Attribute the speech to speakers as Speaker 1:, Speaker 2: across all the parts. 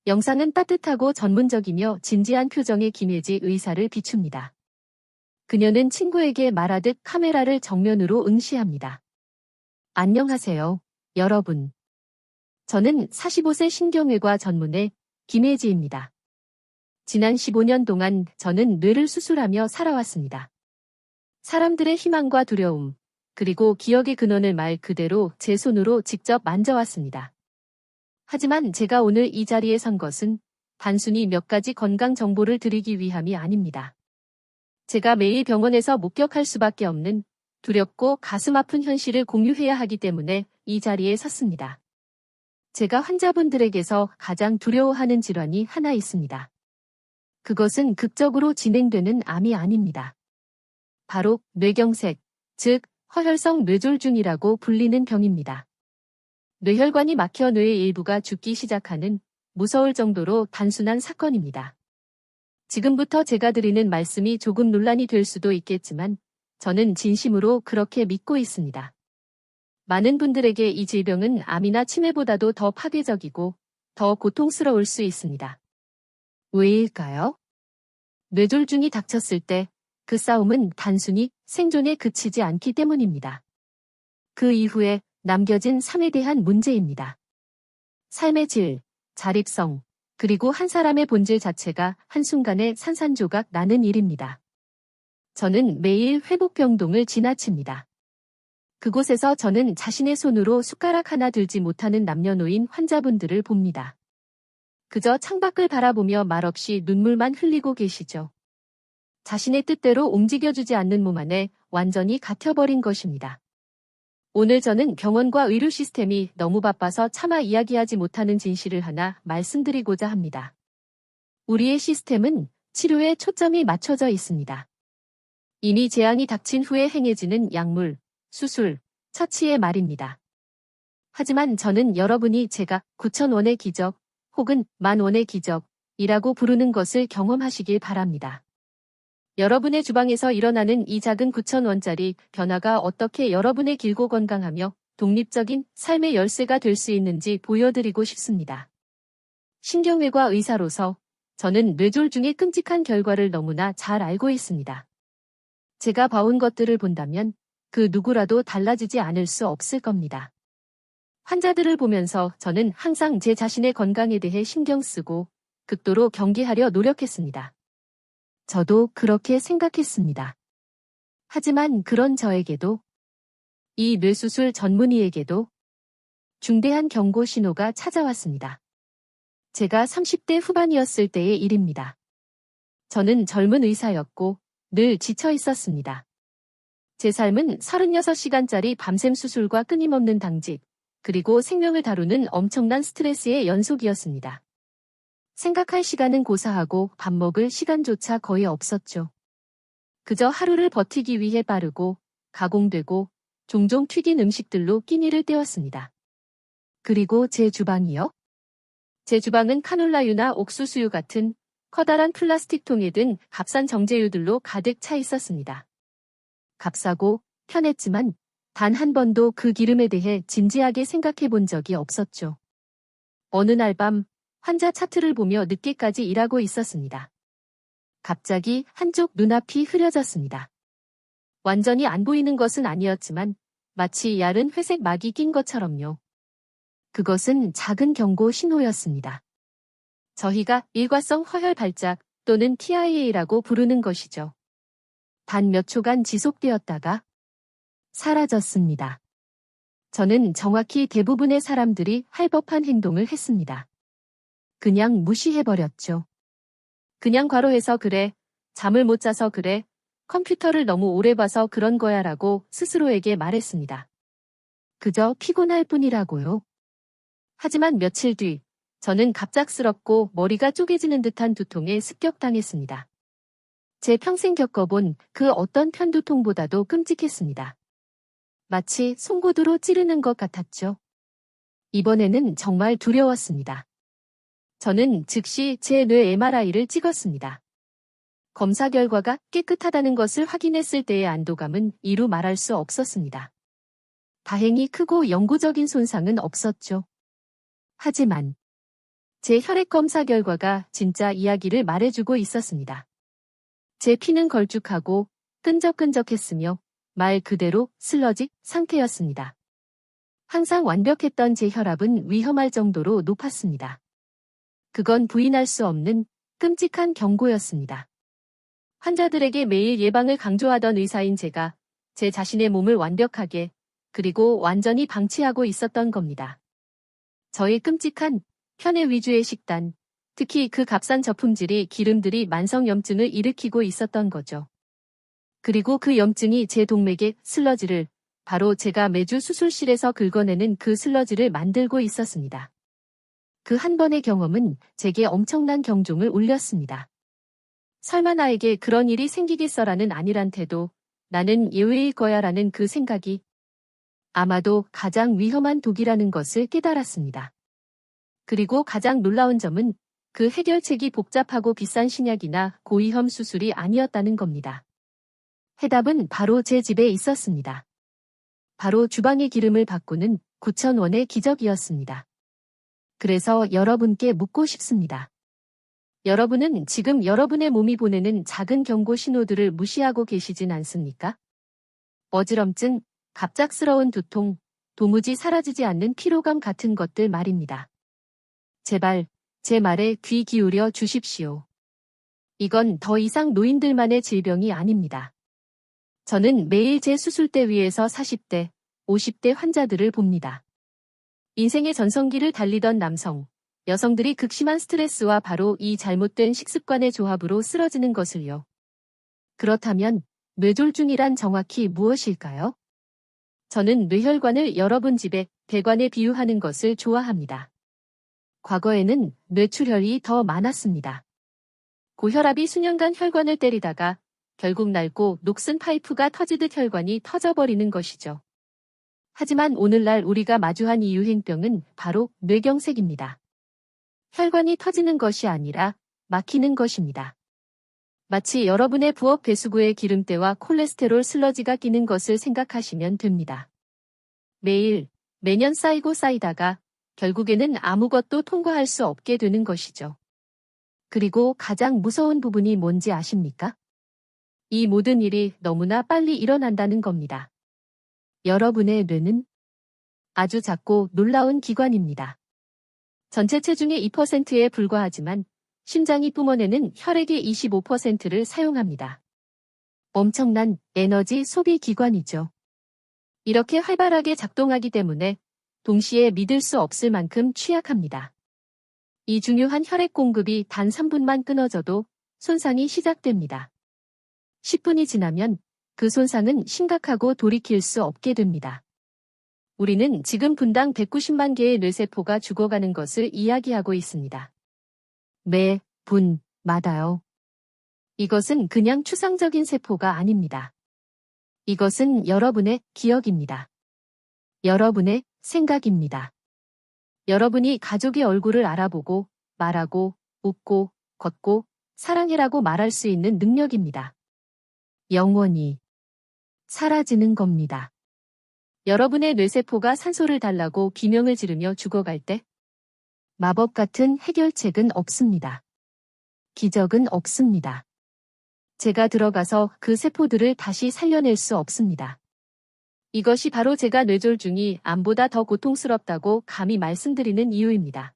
Speaker 1: 영상은 따뜻하고 전문적이며 진지한 표정의 김혜지 의사를 비춥니다. 그녀는 친구에게 말하듯 카메라를 정면으로 응시합니다. 안녕하세요, 여러분. 저는 45세 신경외과 전문의 김혜지입니다. 지난 15년 동안 저는 뇌를 수술하며 살아왔습니다. 사람들의 희망과 두려움, 그리고 기억의 근원을 말 그대로 제 손으로 직접 만져왔습니다. 하지만 제가 오늘 이 자리에 선 것은 단순히 몇 가지 건강 정보를 드리기 위함이 아닙니다. 제가 매일 병원에서 목격할 수밖에 없는 두렵고 가슴 아픈 현실을 공유해야 하기 때문에 이 자리에 섰습니다. 제가 환자분들에게서 가장 두려워하는 질환이 하나 있습니다. 그것은 극적으로 진행되는 암이 아닙니다. 바로 뇌경색, 즉 허혈성 뇌졸중이라고 불리는 병입니다. 뇌혈관이 막혀 뇌의 일부가 죽기 시작하는 무서울 정도로 단순한 사건입니다. 지금부터 제가 드리는 말씀이 조금 논란이 될 수도 있겠지만 저는 진심으로 그렇게 믿고 있습니다. 많은 분들에게 이 질병은 암이나 치매보다도 더 파괴적이고 더 고통스러울 수 있습니다. 왜일까요? 뇌졸중이 닥쳤을 때 그 싸움은 단순히 생존에 그치지 않기 때문입니다. 그 이후에 남겨진 삶에 대한 문제입니다. 삶의 질, 자립성, 그리고 한 사람의 본질 자체가 한순간에 산산조각 나는 일입니다. 저는 매일 회복병동을 지나칩니다. 그곳에서 저는 자신의 손으로 숟가락 하나 들지 못하는 남녀노인 환자분들을 봅니다. 그저 창밖을 바라보며 말없이 눈물만 흘리고 계시죠. 자신의 뜻대로 움직여주지 않는 몸 안에 완전히 갇혀버린 것입니다. 오늘 저는 병원과 의료 시스템이 너무 바빠서 차마 이야기하지 못하는 진실을 하나 말씀드리고자 합니다. 우리의 시스템은 치료에 초점이 맞춰져 있습니다. 이미 재앙이 닥친 후에 행해지는 약물, 수술, 처치의 말입니다. 하지만 저는 여러분이 제가 9,000원의 기적 혹은 10,000원의 기적이라고 부르는 것을 경험하시길 바랍니다. 여러분의 주방에서 일어나는 이 작은 9,000원짜리 변화가 어떻게 여러분의 길고 건강하며 독립적인 삶의 열쇠가 될 수 있는지 보여드리고 싶습니다. 신경외과 의사로서 저는 뇌졸중의 끔찍한 결과를 너무나 잘 알고 있습니다. 제가 봐온 것들을 본다면 그 누구라도 달라지지 않을 수 없을 겁니다. 환자들을 보면서 저는 항상 제 자신의 건강에 대해 신경 쓰고 극도로 경계하려 노력했습니다. 저도 그렇게 생각했습니다. 하지만 그런 저에게도, 이 뇌수술 전문의에게도 중대한 경고 신호가 찾아왔습니다. 제가 30대 후반이었을 때의 일입니다. 저는 젊은 의사였고 늘 지쳐 있었습니다. 제 삶은 36시간짜리 밤샘 수술과 끊임없는 당직, 그리고 생명을 다루는 엄청난 스트레스의 연속이었습니다. 생각할 시간은 고사하고 밥 먹을 시간조차 거의 없었죠. 그저 하루를 버티기 위해 빠르고 가공되고 종종 튀긴 음식들로 끼니를 때웠습니다. 그리고 제 주방이요? 제 주방은 카놀라유나 옥수수유 같은 커다란 플라스틱 통에 든 값싼 정제유들로 가득 차 있었습니다. 값싸고 편했지만 단 한 번도 그 기름에 대해 진지하게 생각해 본 적이 없었죠. 어느 날 밤 환자 차트를 보며 늦게까지 일하고 있었습니다. 갑자기 한쪽 눈앞이 흐려졌습니다. 완전히 안 보이는 것은 아니었지만 마치 얇은 회색 막이 낀 것처럼요. 그것은 작은 경고 신호였습니다. 저희가 일과성 허혈 발작 또는 TIA라고 부르는 것이죠. 단 몇 초간 지속되었다가 사라졌습니다. 저는 정확히 대부분의 사람들이 할 법한 행동을 했습니다. 그냥 무시해버렸죠. 그냥 과로해서 그래, 잠을 못 자서 그래, 컴퓨터를 너무 오래 봐서 그런 거야 라고 스스로에게 말했습니다. 그저 피곤할 뿐이라고요. 하지만 며칠 뒤, 저는 갑작스럽고 머리가 쪼개지는 듯한 두통에 습격당했습니다. 제 평생 겪어본 그 어떤 편두통보다도 끔찍했습니다. 마치 송곳으로 찌르는 것 같았죠. 이번에는 정말 두려웠습니다. 저는 즉시 제 뇌 MRI를 찍었습니다. 검사 결과가 깨끗하다는 것을 확인했을 때의 안도감은 이루 말할 수 없었습니다. 다행히 크고 영구적인 손상은 없었죠. 하지만 제 혈액 검사 결과가 진짜 이야기를 말해주고 있었습니다. 제 피는 걸쭉하고 끈적끈적했으며 말 그대로 슬러지 상태였습니다. 항상 완벽했던 제 혈압은 위험할 정도로 높았습니다. 그건 부인할 수 없는 끔찍한 경고였습니다. 환자들에게 매일 예방을 강조하던 의사인 제가 제 자신의 몸을 완벽하게 그리고 완전히 방치하고 있었던 겁니다. 저의 끔찍한 편의 위주의 식단, 특히 그 값싼 저품질이 기름들이 만성염증을 일으키고 있었던 거죠. 그리고 그 염증이 제 동맥의 슬러지를, 바로 제가 매주 수술실에서 긁어내는 그 슬러지를 만들고 있었습니다. 그 한 번의 경험은 제게 엄청난 경종을 울렸습니다. 설마 나에게 그런 일이 생기겠어라는 아니란 태도, 나는 예외일 거야라는 그 생각이 아마도 가장 위험한 독이라는 것을 깨달았습니다. 그리고 가장 놀라운 점은 그 해결책이 복잡하고 비싼 신약이나 고위험 수술이 아니었다는 겁니다. 해답은 바로 제 집에 있었습니다. 바로 주방의 기름을 바꾸는 9,000원의 기적이었습니다. 그래서 여러분께 묻고 싶습니다. 여러분은 지금 여러분의 몸이 보내는 작은 경고 신호들을 무시하고 계시진 않습니까? 어지럼증, 갑작스러운 두통, 도무지 사라지지 않는 피로감 같은 것들 말입니다. 제발, 제 말에 귀 기울여 주십시오. 이건 더 이상 노인들만의 질병이 아닙니다. 저는 매일 제 수술대 위에서 40대, 50대 환자들을 봅니다. 인생의 전성기를 달리던 남성, 여성들이 극심한 스트레스와 바로 이 잘못된 식습관의 조합으로 쓰러지는 것을요. 그렇다면 뇌졸중이란 정확히 무엇일까요? 저는 뇌혈관을 여러분 집의 대관에 비유하는 것을 좋아합니다. 과거에는 뇌출혈이 더 많았습니다. 고혈압이 수년간 혈관을 때리다가 결국 낡고 녹슨 파이프가 터지듯 혈관이 터져버리는 것이죠. 하지만 오늘날 우리가 마주한 이 유행병은 바로 뇌경색입니다. 혈관이 터지는 것이 아니라 막히는 것입니다. 마치 여러분의 부엌 배수구에 기름때와 콜레스테롤 슬러지가 끼는 것을 생각하시면 됩니다. 매년 쌓이고 쌓이다가 결국에는 아무것도 통과할 수 없게 되는 것이죠. 그리고 가장 무서운 부분이 뭔지 아십니까? 이 모든 일이 너무나 빨리 일어난다는 겁니다. 여러분의 뇌는 아주 작고 놀라운 기관입니다. 전체 체중의 2%에 불과하지만 심장이 뿜어내는 혈액의 25%를 사용합니다. 엄청난 에너지 소비 기관이죠. 이렇게 활발하게 작동하기 때문에 동시에 믿을 수 없을 만큼 취약합니다. 이 중요한 혈액 공급이 단 3분만 끊어져도 손상이 시작됩니다. 10분이 지나면 그 손상은 심각하고 돌이킬 수 없게 됩니다. 우리는 지금 분당 190만 개의 뇌세포가 죽어가는 것을 이야기하고 있습니다. 매 분마다요. 이것은 그냥 추상적인 세포가 아닙니다. 이것은 여러분의 기억입니다. 여러분의 생각입니다. 여러분이 가족의 얼굴을 알아보고 말하고 웃고 걷고 사랑해라고 말할 수 있는 능력입니다. 영원히 사라지는 겁니다. 여러분의 뇌세포가 산소를 달라고 비명을 지르며 죽어갈 때 마법 같은 해결책은 없습니다. 기적은 없습니다. 제가 들어가서 그 세포들을 다시 살려낼 수 없습니다. 이것이 바로 제가 뇌졸중이 암보다 더 고통스럽다고 감히 말씀드리는 이유입니다.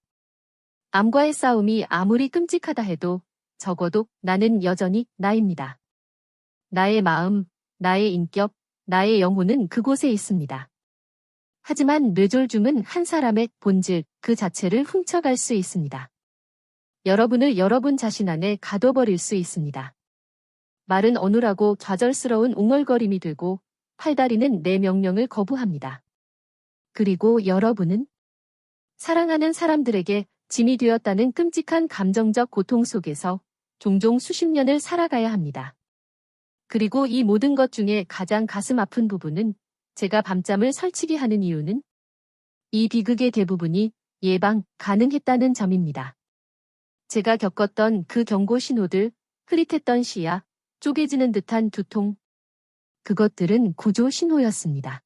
Speaker 1: 암과의 싸움이 아무리 끔찍하다 해도 적어도 나는 여전히 나입니다. 나의 마음, 나의 인격, 나의 영혼은 그곳에 있습니다. 하지만 뇌졸중은 한 사람의 본질 그 자체를 훔쳐갈 수 있습니다. 여러분을 여러분 자신 안에 가둬버릴 수 있습니다. 말은 어눌하고 좌절스러운 웅얼거림이 되고 팔다리는 내 명령을 거부합니다. 그리고 여러분은 사랑하는 사람들에게 짐이 되었다는 끔찍한 감정적 고통 속에서 종종 수십 년을 살아가야 합니다. 그리고 이 모든 것 중에 가장 가슴 아픈 부분은 제가 밤잠을 설치게 하는 이유는 이 비극의 대부분이 예방 가능했다는 점입니다. 제가 겪었던 그 경고 신호들, 흐릿했던 시야, 쪼개지는 듯한 두통, 그것들은 구조 신호였습니다.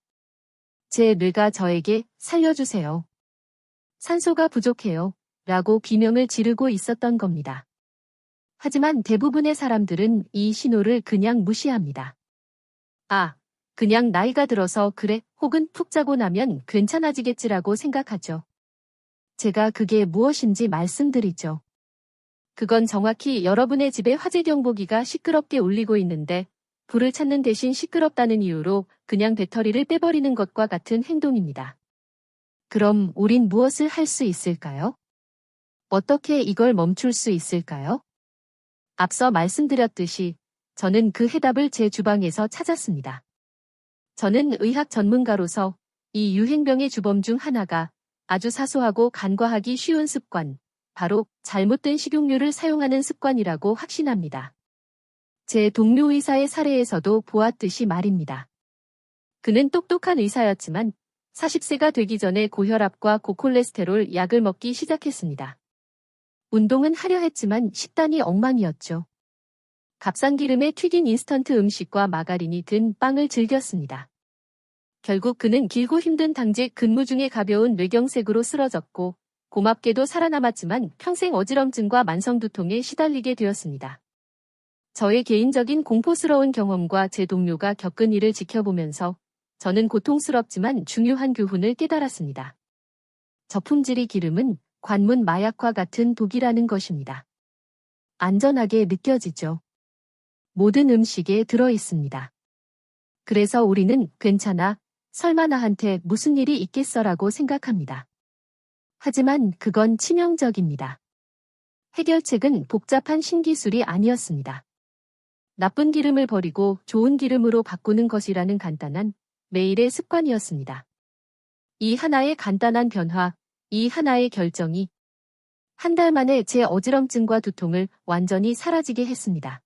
Speaker 1: 제 뇌가 저에게 살려주세요. 산소가 부족해요. 라고 비명을 지르고 있었던 겁니다. 하지만 대부분의 사람들은 이 신호를 그냥 무시합니다. 아, 그냥 나이가 들어서 그래, 혹은 푹 자고 나면 괜찮아지겠지라고 생각하죠. 제가 그게 무엇인지 말씀드리죠. 그건 정확히 여러분의 집에 화재 경보기가 시끄럽게 울리고 있는데 불을 찾는 대신 시끄럽다는 이유로 그냥 배터리를 빼버리는 것과 같은 행동입니다. 그럼 우린 무엇을 할 수 있을까요? 어떻게 이걸 멈출 수 있을까요? 앞서 말씀드렸듯이 저는 그 해답을 제 주방에서 찾았습니다. 저는 의학 전문가로서 이 유행병의 주범 중 하나가 아주 사소하고 간과하기 쉬운 습관, 바로 잘못된 식용유를 사용하는 습관이라고 확신합니다. 제 동료 의사의 사례에서도 보았듯이 말입니다. 그는 똑똑한 의사였지만 40세가 되기 전에 고혈압과 고콜레스테롤 약을 먹기 시작했습니다. 운동은 하려 했지만 식단이 엉망이었죠. 값싼 기름에 튀긴 인스턴트 음식과 마가린이 든 빵을 즐겼습니다. 결국 그는 길고 힘든 당직 근무 중에 가벼운 뇌경색으로 쓰러졌고 고맙게도 살아남았지만 평생 어지럼증과 만성두통에 시달리게 되었습니다. 저의 개인적인 공포스러운 경험과 제 동료가 겪은 일을 지켜보면서 저는 고통스럽지만 중요한 교훈을 깨달았습니다. 저품질이 기름은 관문 마약과 같은 독이라는 것입니다. 안전하게 느껴지죠. 모든 음식에 들어 있습니다. 그래서 우리는 괜찮아, 설마 나한테 무슨 일이 있겠어라고 생각합니다. 하지만 그건 치명적입니다. 해결책은 복잡한 신기술이 아니었습니다. 나쁜 기름을 버리고 좋은 기름으로 바꾸는 것이라는 간단한 매일의 습관이었습니다. 이 하나의 간단한 변화, 이 하나의 결정이 한 달 만에 제 어지럼증과 두통을 완전히 사라지게 했습니다.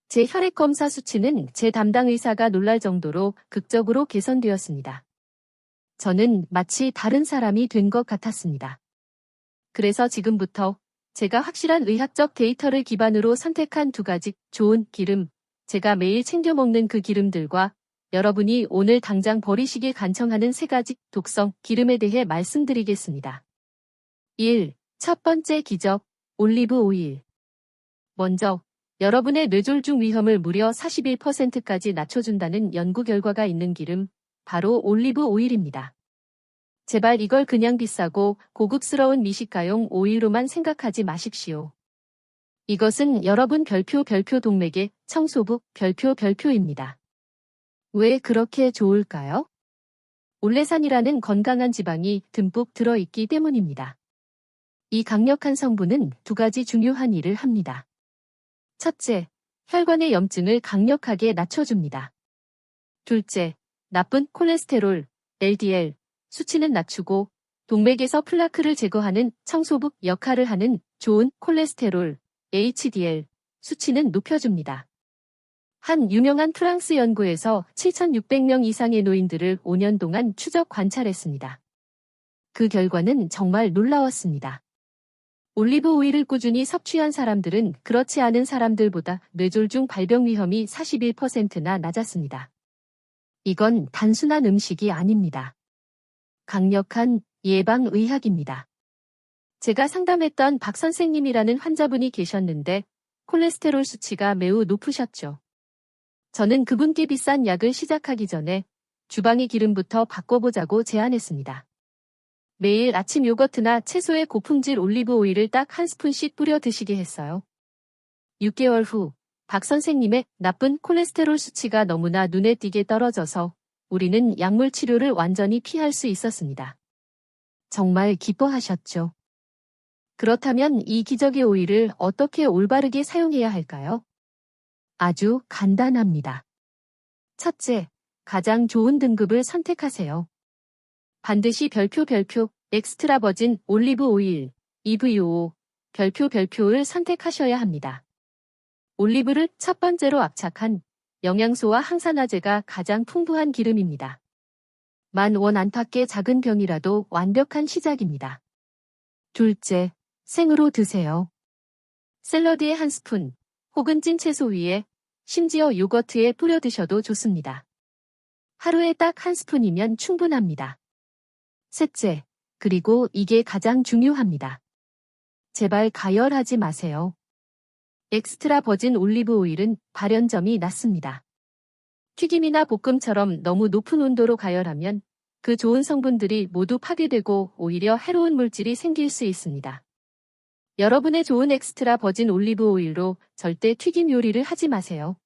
Speaker 1: 제 혈액 검사 수치는 제 담당 의사가 놀랄 정도로 극적으로 개선되었습니다. 저는 마치 다른 사람이 된 것 같았습니다. 그래서 지금부터 제가 확실한 의학적 데이터를 기반으로 선택한 2가지 좋은 기름, 제가 매일 챙겨 먹는 그 기름들과 여러분이 오늘 당장 버리시길 간청하는 3가지 독성 기름에 대해 말씀드리겠습니다. 1. 첫 번째 기적, 올리브 오일. 먼저, 여러분의 뇌졸중 위험을 무려 41%까지 낮춰준다는 연구 결과가 있는 기름, 바로 올리브 오일입니다. 제발 이걸 그냥 비싸고 고급스러운 미식가용 오일로만 생각하지 마십시오. 이것은 여러분 별표 동맥의 청소부 별표입니다. 왜 그렇게 좋을까요? 올레산이라는 건강한 지방이 듬뿍 들어있기 때문입니다. 이 강력한 성분은 2가지 중요한 일을 합니다. 첫째, 혈관의 염증을 강력하게 낮춰줍니다. 둘째, 나쁜 콜레스테롤, LDL, 수치는 낮추고 동맥에서 플라크를 제거하는 청소부 역할을 하는 좋은 콜레스테롤, HDL, 수치는 높여줍니다. 한 유명한 프랑스 연구에서 7,600명 이상의 노인들을 5년 동안 추적 관찰했습니다. 그 결과는 정말 놀라웠습니다. 올리브 오일을 꾸준히 섭취한 사람들은 그렇지 않은 사람들보다 뇌졸중 발병 위험이 41%나 낮았습니다. 이건 단순한 음식이 아닙니다. 강력한 예방의학입니다. 제가 상담했던 박 선생님이라는 환자분이 계셨는데 콜레스테롤 수치가 매우 높으셨죠. 저는 그분께 비싼 약을 시작하기 전에 주방의 기름부터 바꿔보자고 제안했습니다. 매일 아침 요거트나 채소에 고품질 올리브 오일을 딱 1스푼씩 뿌려 드시게 했어요. 6개월 후 박 선생님의 나쁜 콜레스테롤 수치가 너무나 눈에 띄게 떨어져서 우리는 약물 치료를 완전히 피할 수 있었습니다. 정말 기뻐하셨죠. 그렇다면 이 기적의 오일을 어떻게 올바르게 사용해야 할까요? 아주 간단합니다. 첫째, 가장 좋은 등급을 선택하세요. 반드시 별표 엑스트라 버진 올리브 오일, EVO, 별표를 선택하셔야 합니다. 올리브를 첫 번째로 압착한 영양소와 항산화제가 가장 풍부한 기름입니다. 만 원 안팎의 작은 병이라도 완벽한 시작입니다. 둘째, 생으로 드세요. 샐러드에 1스푼, 혹은 찐 채소 위에, 심지어 요거트에 뿌려 드셔도 좋습니다. 하루에 딱 1스푼이면 충분합니다. 셋째, 그리고 이게 가장 중요합니다. 제발 가열하지 마세요. 엑스트라 버진 올리브 오일은 발연점이 낮습니다. 튀김이나 볶음처럼 너무 높은 온도로 가열하면 그 좋은 성분들이 모두 파괴되고 오히려 해로운 물질이 생길 수 있습니다. 여러분의 좋은 엑스트라 버진 올리브 오일로 절대 튀김 요리를 하지 마세요.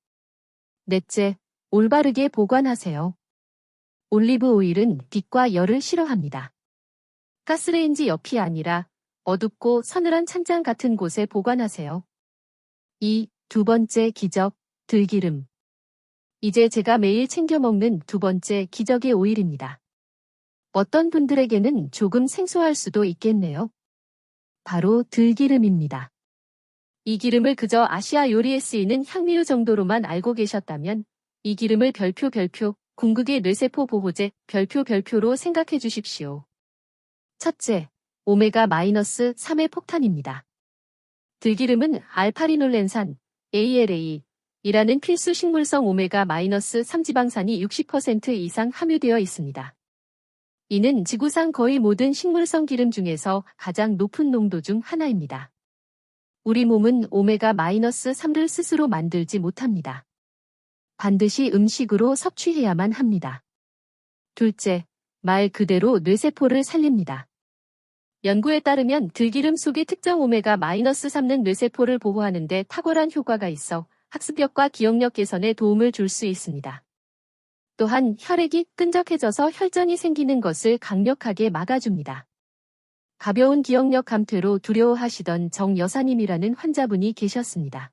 Speaker 1: 넷째, 올바르게 보관하세요. 올리브 오일은 빛과 열을 싫어합니다. 가스레인지 옆이 아니라 어둡고 서늘한 찬장 같은 곳에 보관하세요. 두 번째 기적, 들기름. 이제 제가 매일 챙겨 먹는 두 번째 기적의 오일입니다. 어떤 분들에게는 조금 생소할 수도 있겠네요. 바로 들기름입니다. 이 기름을 그저 아시아 요리에 쓰이는 향미료 정도로만 알고 계셨다면 이 기름을 별표 궁극의 뇌세포 보호제 별표로 생각해 주십시오. 첫째, 오메가-3의 폭탄입니다. 들기름은 알파리놀렌산, ALA이라는 필수 식물성 오메가-3 지방산이 60% 이상 함유되어 있습니다. 이는 지구상 거의 모든 식물성 기름 중에서 가장 높은 농도 중 하나입니다. 우리 몸은 오메가-3를 스스로 만들지 못합니다. 반드시 음식으로 섭취해야만 합니다. 둘째, 말 그대로 뇌세포를 살립니다. 연구에 따르면 들기름 속의 특정 오메가-3는 뇌세포를 보호하는 데 탁월한 효과가 있어 학습력과 기억력 개선에 도움을 줄 수 있습니다. 또한 혈액이 끈적해져서 혈전이 생기는 것을 강력하게 막아줍니다. 가벼운 기억력 감퇴로 두려워하시던 정 여사님이라는 환자분이 계셨습니다.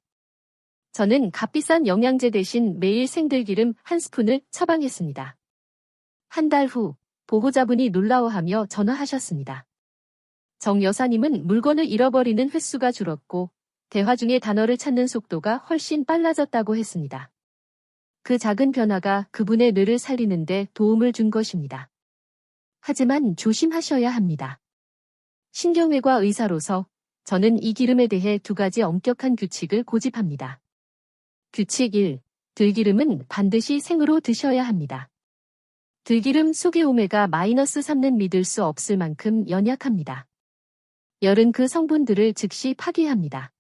Speaker 1: 저는 값비싼 영양제 대신 매일 생들기름 한 스푼을 처방했습니다. 한 달 후 보호자분이 놀라워하며 전화하셨습니다. 정 여사님은 물건을 잃어버리는 횟수가 줄었고 대화 중에 단어를 찾는 속도가 훨씬 빨라졌다고 했습니다. 그 작은 변화가 그분의 뇌를 살리는 데 도움을 준 것입니다. 하지만 조심하셔야 합니다. 신경외과 의사로서 저는 이 기름에 대해 두 가지 엄격한 규칙을 고집합니다. 규칙 1. 들기름은 반드시 생으로 드셔야 합니다. 들기름 속의 오메가-3는 믿을 수 없을 만큼 연약합니다. 열은 그 성분들을 즉시 파괴합니다.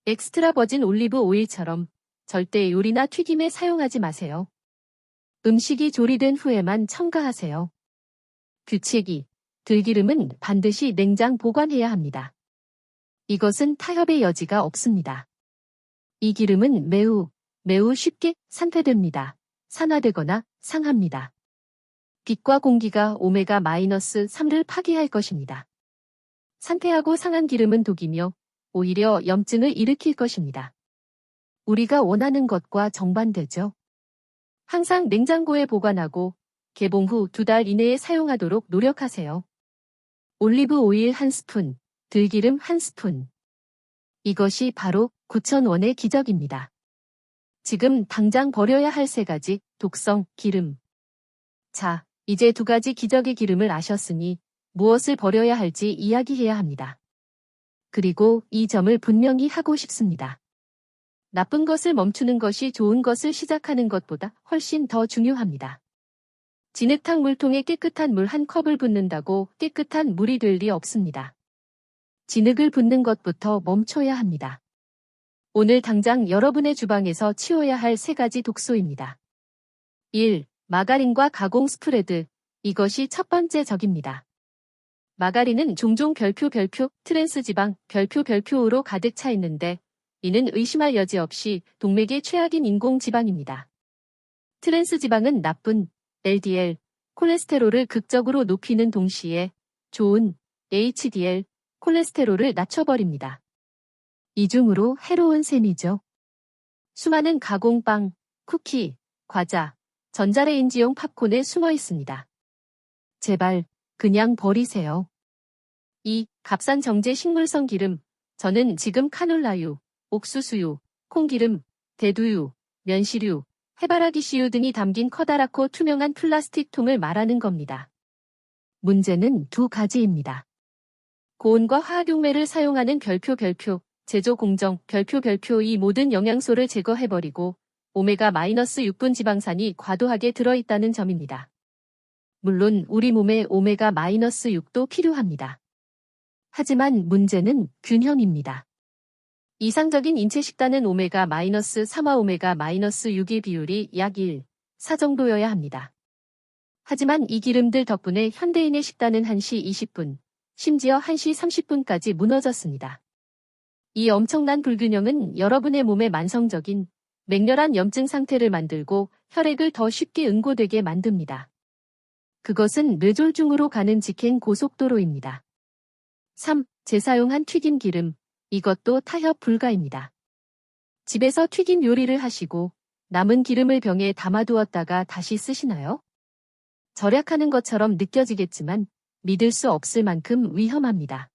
Speaker 1: 엑스트라 버진 올리브 오일처럼 절대 요리나 튀김에 사용하지 마세요. 음식이 조리된 후에만 첨가하세요. 규칙 2. 들기름은 반드시 냉장 보관해야 합니다. 이것은 타협의 여지가 없습니다. 이 기름은 매우 쉽게 산패됩니다. 산화되거나 상합니다. 빛과 공기가 오메가-3를 파괴할 것입니다. 산패하고 상한 기름은 독이며 오히려 염증을 일으킬 것입니다. 우리가 원하는 것과 정반대죠. 항상 냉장고에 보관하고 개봉 후 2달 이내에 사용하도록 노력하세요. 올리브 오일 1스푼, 들기름 1스푼. 이것이 바로 9,000원의 기적입니다. 지금 당장 버려야 할 3가지 독성, 기름. 자, 이제 2가지 기적의 기름을 아셨으니 무엇을 버려야 할지 이야기해야 합니다. 그리고 이 점을 분명히 하고 싶습니다. 나쁜 것을 멈추는 것이 좋은 것을 시작하는 것보다 훨씬 더 중요합니다. 진흙탕 물통에 깨끗한 물 1컵을 붓는다고 깨끗한 물이 될 리 없습니다. 진흙을 붓는 것부터 멈춰야 합니다. 오늘 당장 여러분의 주방에서 치워야 할 3가지 독소입니다. 1. 마가린과 가공 스프레드. 이것이 첫 번째 적입니다. 마가린은 종종 별표 트랜스지방 별표로 가득 차 있는데 이는 의심할 여지 없이 동맥의 최악인 인공지방입니다. 트랜스지방은 나쁜 LDL, 콜레스테롤을 극적으로 높이는 동시에 좋은 HDL, 콜레스테롤을 낮춰버립니다. 이중으로 해로운 셈이죠. 수많은 가공빵, 쿠키, 과자, 전자레인지용 팝콘에 숨어 있습니다. 제발 그냥 버리세요. 2. 값싼 정제 식물성 기름. 저는 지금 카놀라유, 옥수수유, 콩기름, 대두유, 면시류, 해바라기 씨유 등이 담긴 커다랗고 투명한 플라스틱 통을 말하는 겁니다. 문제는 2가지입니다. 고온과 화학용매를 사용하는 별표 제조 공정 별표 이 모든 영양소를 제거해버리고 오메가-6분 지방산이 과도하게 들어있다는 점입니다. 물론 우리 몸에 오메가-6도 필요합니다. 하지만 문제는 균형입니다. 이상적인 인체 식단은 오메가-3와 오메가-6의 비율이 약 1, 4 정도여야 합니다. 하지만 이 기름들 덕분에 현대인의 식단은 1시 20분, 심지어 1시 30분까지 무너졌습니다. 이 엄청난 불균형은 여러분의 몸에 만성적인 맹렬한 염증 상태를 만들고 혈액을 더 쉽게 응고되게 만듭니다. 그것은 뇌졸중으로 가는 직행 고속도로입니다. 3. 재사용한 튀김 기름. 이것도 타협 불가입니다. 집에서 튀김 요리를 하시고 남은 기름을 병에 담아두었다가 다시 쓰시나요? 절약하는 것처럼 느껴지겠지만 믿을 수 없을 만큼 위험합니다.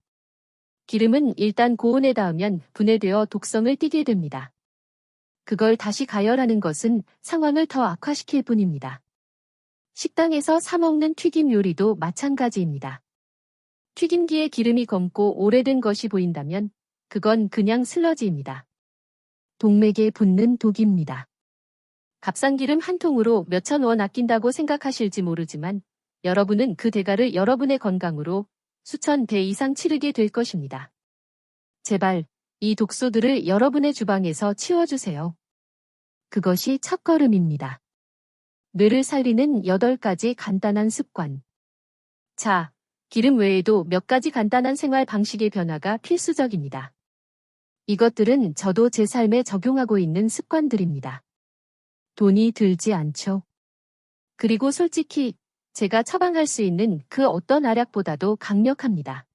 Speaker 1: 기름은 일단 고온에 닿으면 분해되어 독성을 띠게 됩니다. 그걸 다시 가열하는 것은 상황을 더 악화시킬 뿐입니다. 식당에서 사 먹는 튀김 요리도 마찬가지입니다. 튀김기에 기름이 검고 오래된 것이 보인다면 그건 그냥 슬러지입니다. 동맥에 붙는 독입니다. 값싼 기름 한 통으로 몇천 원 아낀다고 생각하실지 모르지만 여러분은 그 대가를 여러분의 건강으로 수천 배 이상 치르게 될 것입니다. 제발 이 독소들을 여러분의 주방에서 치워주세요. 그것이 첫걸음입니다. 뇌를 살리는 8가지 간단한 습관. 자, 기름 외에도 몇 가지 간단한 생활 방식의 변화가 필수적입니다. 이것들은 저도 제 삶에 적용하고 있는 습관들입니다. 돈이 들지 않죠. 그리고 솔직히 제가 처방할 수 있는 그 어떤 알약보다도 강력합니다.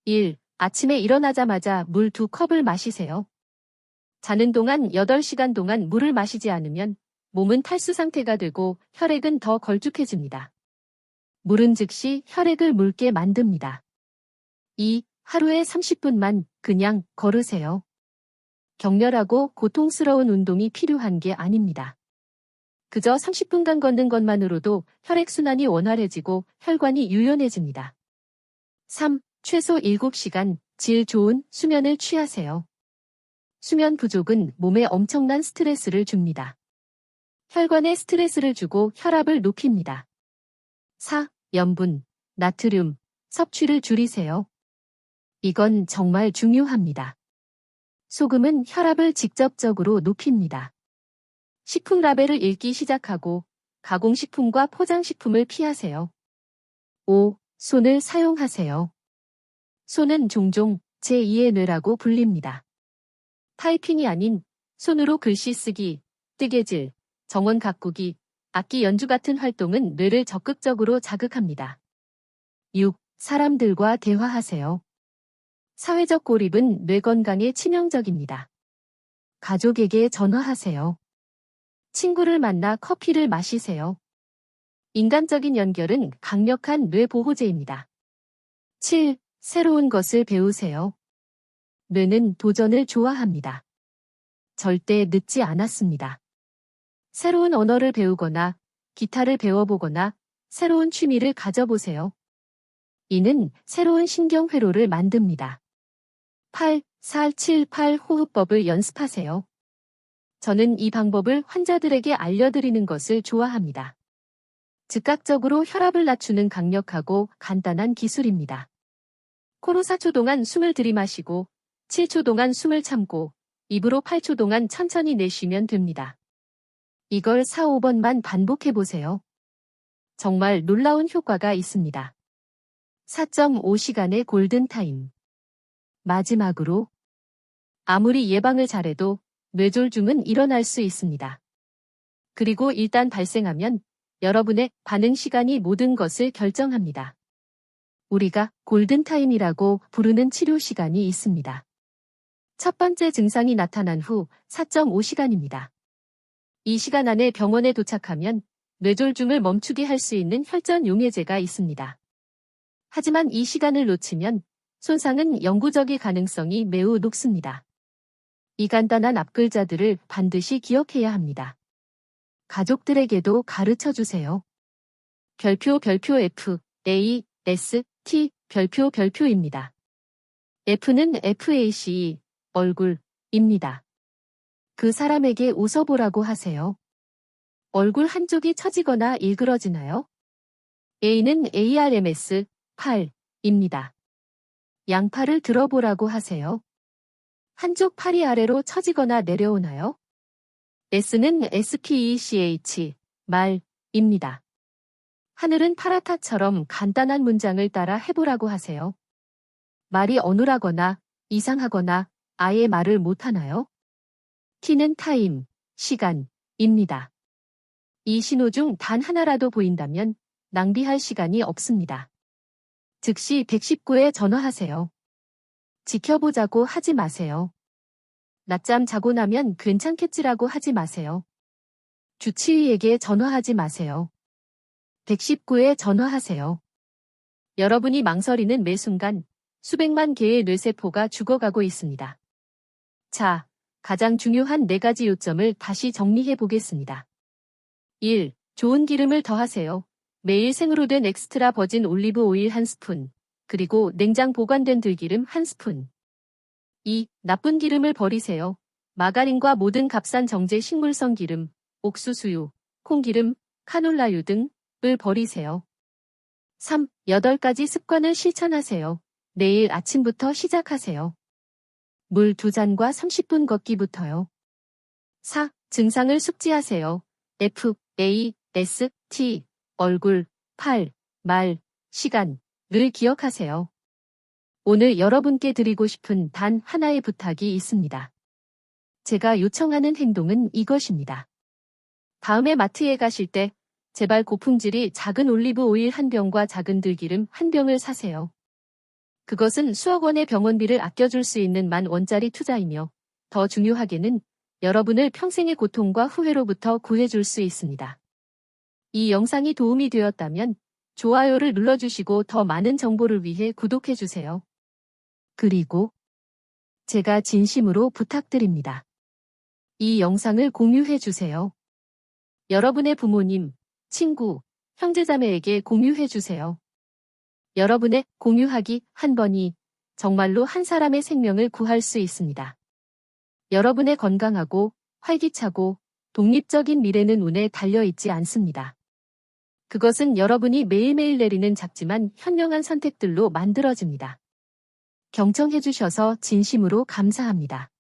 Speaker 1: 1. 아침에 일어나자마자 물 2컵을 마시세요. 자는 동안 8시간 동안 물을 마시지 않으면 몸은 탈수 상태가 되고 혈액은 더 걸쭉해집니다. 물은 즉시 혈액을 묽게 만듭니다. 2. 하루에 30분만 그냥 걸으세요. 격렬하고 고통스러운 운동이 필요한 게 아닙니다. 그저 30분간 걷는 것만으로도 혈액순환이 원활해지고 혈관이 유연해집니다. 3. 최소 7시간 질 좋은 수면을 취하세요. 수면 부족은 몸에 엄청난 스트레스를 줍니다. 혈관에 스트레스를 주고 혈압을 높입니다. 4. 염분, 나트륨, 섭취를 줄이세요. 이건 정말 중요합니다. 소금은 혈압을 직접적으로 높입니다. 식품 라벨을 읽기 시작하고 가공식품과 포장식품을 피하세요. 5. 손을 사용하세요. 손은 종종 제2의 뇌라고 불립니다. 타이핑이 아닌 손으로 글씨 쓰기, 뜨개질, 정원 가꾸기, 악기 연주 같은 활동은 뇌를 적극적으로 자극합니다. 6. 사람들과 대화하세요. 사회적 고립은 뇌 건강에 치명적입니다. 가족에게 전화하세요. 친구를 만나 커피를 마시세요. 인간적인 연결은 강력한 뇌 보호제입니다. 7. 새로운 것을 배우세요. 뇌는 도전을 좋아합니다. 절대 늦지 않았습니다. 새로운 언어를 배우거나 기타를 배워보거나 새로운 취미를 가져보세요. 이는 새로운 신경회로를 만듭니다. 8. 4, 7, 8 호흡법을 연습하세요. 저는 이 방법을 환자들에게 알려드리는 것을 좋아합니다. 즉각적으로 혈압을 낮추는 강력하고 간단한 기술입니다. 코로 4초 동안 숨을 들이마시고 7초 동안 숨을 참고 입으로 8초 동안 천천히 내쉬면 됩니다. 이걸 4, 5번만 반복해보세요. 정말 놀라운 효과가 있습니다. 4.5시간의 골든타임. 마지막으로 아무리 예방을 잘해도 뇌졸중은 일어날 수 있습니다. 그리고 일단 발생하면 여러분의 반응 시간이 모든 것을 결정합니다. 우리가 골든타임이라고 부르는 치료 시간이 있습니다. 첫 번째 증상이 나타난 후 4.5시간입니다. 이 시간 안에 병원에 도착하면 뇌졸중을 멈추게 할 수 있는 혈전 용해제가 있습니다. 하지만 이 시간을 놓치면 손상은 영구적일 가능성이 매우 높습니다. 이 간단한 앞글자들을 반드시 기억해야 합니다. 가족들에게도 가르쳐 주세요. 별표 F, A, S, T, 별표입니다. F는 FACE, 얼굴입니다. 그 사람에게 웃어보라고 하세요. 얼굴 한쪽이 처지거나 일그러지나요? A는 ARMS, 팔입니다. 양팔을 들어보라고 하세요. 한쪽 팔이 아래로 처지거나 내려오나요? S는 SPECH, 말입니다. 하늘은 파랗다처럼 간단한 문장을 따라 해보라고 하세요. 말이 어눌하거나 이상하거나 아예 말을 못하나요? T는 타임, 시간입니다. 이 신호 중 단 하나라도 보인다면 낭비할 시간이 없습니다. 즉시 119에 전화하세요. 지켜보자고 하지 마세요. 낮잠 자고 나면 괜찮겠지라고 하지 마세요. 주치의에게 전화하지 마세요. 119에 전화하세요. 여러분이 망설이는 매 순간 수백만 개의 뇌세포가 죽어가고 있습니다. 자, 가장 중요한 4가지 요점을 다시 정리해 보겠습니다. 1. 좋은 기름을 더하세요. 매일 생으로 된 엑스트라 버진 올리브 오일 1스푼, 그리고 냉장 보관된 들기름 1스푼. 2. 나쁜 기름을 버리세요. 마가린과 모든 값싼 정제 식물성 기름, 옥수수유, 콩기름, 카놀라유 등을 버리세요. 3. 8가지 습관을 실천하세요. 내일 아침부터 시작하세요. 물 2잔과 30분 걷기부터요. 4. 증상을 숙지하세요. F, A, S, T, 얼굴, 팔, 말, 시간을 기억하세요. 오늘 여러분께 드리고 싶은 단 하나의 부탁이 있습니다. 제가 요청하는 행동은 이것입니다. 다음에 마트에 가실 때 제발 고품질이 작은 올리브 오일 1병과 작은 들기름 1병을 사세요. 그것은 수억 원의 병원비를 아껴줄 수 있는 10,000원짜리 투자이며 더 중요하게는 여러분을 평생의 고통과 후회로부터 구해줄 수 있습니다. 이 영상이 도움이 되었다면 좋아요를 눌러주시고 더 많은 정보를 위해 구독해주세요. 그리고 제가 진심으로 부탁드립니다. 이 영상을 공유해주세요. 여러분의 부모님, 친구, 형제자매에게 공유해주세요. 여러분의 공유하기 한 번이 정말로 한 사람의 생명을 구할 수 있습니다. 여러분의 건강하고 활기차고 독립적인 미래는 운에 달려있지 않습니다. 그것은 여러분이 매일매일 내리는 작지만 현명한 선택들로 만들어집니다. 경청해주셔서 진심으로 감사합니다.